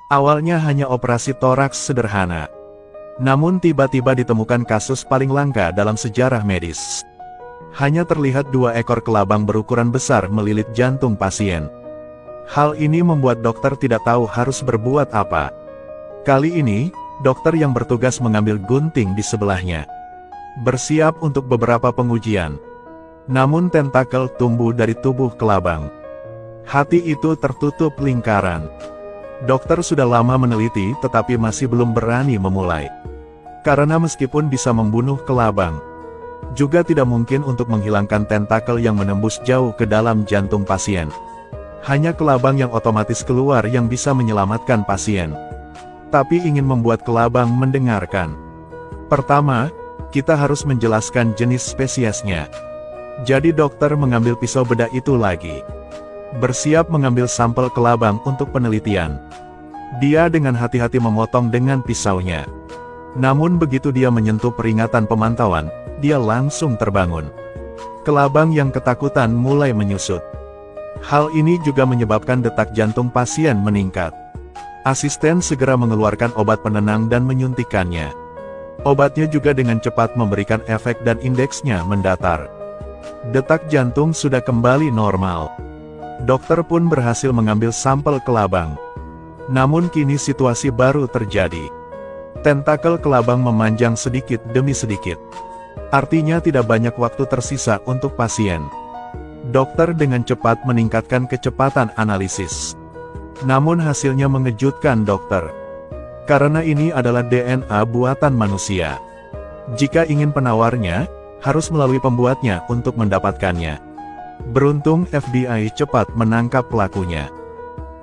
Awalnya hanya operasi toraks sederhana. Namun tiba-tiba ditemukan kasus paling langka dalam sejarah medis. Hanya terlihat 2 ekor kelabang berukuran besar melilit jantung pasien. Hal ini membuat dokter tidak tahu harus berbuat apa. Kali ini, dokter yang bertugas mengambil gunting di sebelahnya. Bersiap untuk beberapa pengujian. Namun tentakel tumbuh dari tubuh kelabang. Hati itu tertutup lingkaran. Dokter sudah lama meneliti tetapi masih belum berani memulai. Karena meskipun bisa membunuh kelabang, juga tidak mungkin untuk menghilangkan tentakel yang menembus jauh ke dalam jantung pasien. Hanya kelabang yang otomatis keluar yang bisa menyelamatkan pasien. Tapi ingin membuat kelabang mendengarkan. Pertama, kita harus menjelaskan jenis spesiesnya. Jadi dokter mengambil pisau bedah itu lagi. Bersiap mengambil sampel kelabang untuk penelitian. Dia dengan hati-hati memotong dengan pisaunya. Namun begitu dia menyentuh peringatan pemantauan, dia langsung terbangun. Kelabang yang ketakutan mulai menyusut. Hal ini juga menyebabkan detak jantung pasien meningkat. Asisten segera mengeluarkan obat penenang dan menyuntikkannya. Obatnya juga dengan cepat memberikan efek dan indeksnya mendatar. Detak jantung sudah kembali normal. Dokter pun berhasil mengambil sampel kelabang. Namun kini situasi baru terjadi. Tentakel kelabang memanjang sedikit demi sedikit. Artinya tidak banyak waktu tersisa untuk pasien. Dokter dengan cepat meningkatkan kecepatan analisis. Namun hasilnya mengejutkan dokter. Karena ini adalah DNA buatan manusia. Jika ingin penawarnya, harus melalui pembuatnya untuk mendapatkannya. Beruntung FBI cepat menangkap pelakunya.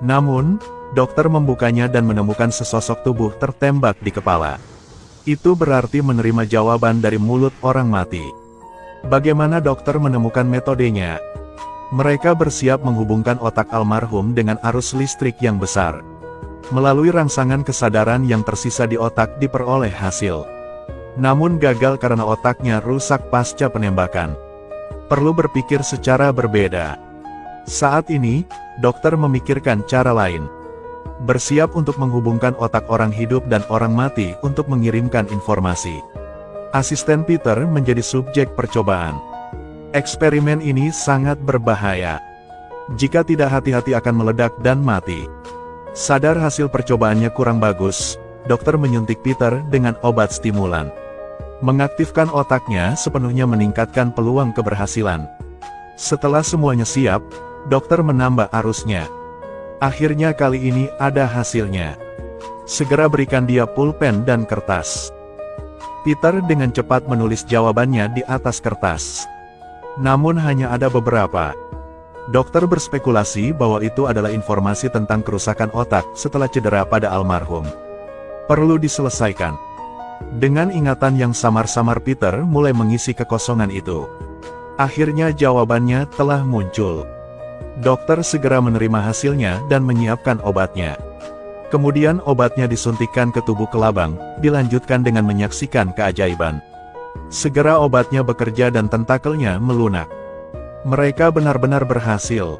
Namun, dokter membukanya dan menemukan sesosok tubuh tertembak di kepala. Itu berarti menerima jawaban dari mulut orang mati. Bagaimana dokter menemukan metodenya? Mereka bersiap menghubungkan otak almarhum dengan arus listrik yang besar. Melalui rangsangan kesadaran yang tersisa di otak diperoleh hasil. Namun gagal karena otaknya rusak pasca penembakan. Perlu berpikir secara berbeda. Saat ini, dokter memikirkan cara lain. Bersiap untuk menghubungkan otak orang hidup dan orang mati untuk mengirimkan informasi. Asisten Peter menjadi subjek percobaan. Eksperimen ini sangat berbahaya. Jika tidak hati-hati akan meledak dan mati. Sadar hasil percobaannya kurang bagus, dokter menyuntik Peter dengan obat stimulan. Mengaktifkan otaknya sepenuhnya meningkatkan peluang keberhasilan. Setelah semuanya siap, dokter menambah arusnya. Akhirnya kali ini ada hasilnya. Segera berikan dia pulpen dan kertas. Peter dengan cepat menulis jawabannya di atas kertas. Namun hanya ada beberapa. Dokter berspekulasi bahwa itu adalah informasi tentang kerusakan otak setelah cedera pada almarhum. Perlu diselesaikan. Dengan ingatan yang samar-samar Peter mulai mengisi kekosongan itu. Akhirnya jawabannya telah muncul. Dokter segera menerima hasilnya dan menyiapkan obatnya. Kemudian obatnya disuntikkan ke tubuh kelabang, dilanjutkan dengan menyaksikan keajaiban. Segera obatnya bekerja dan tentakelnya melunak. Mereka benar-benar berhasil.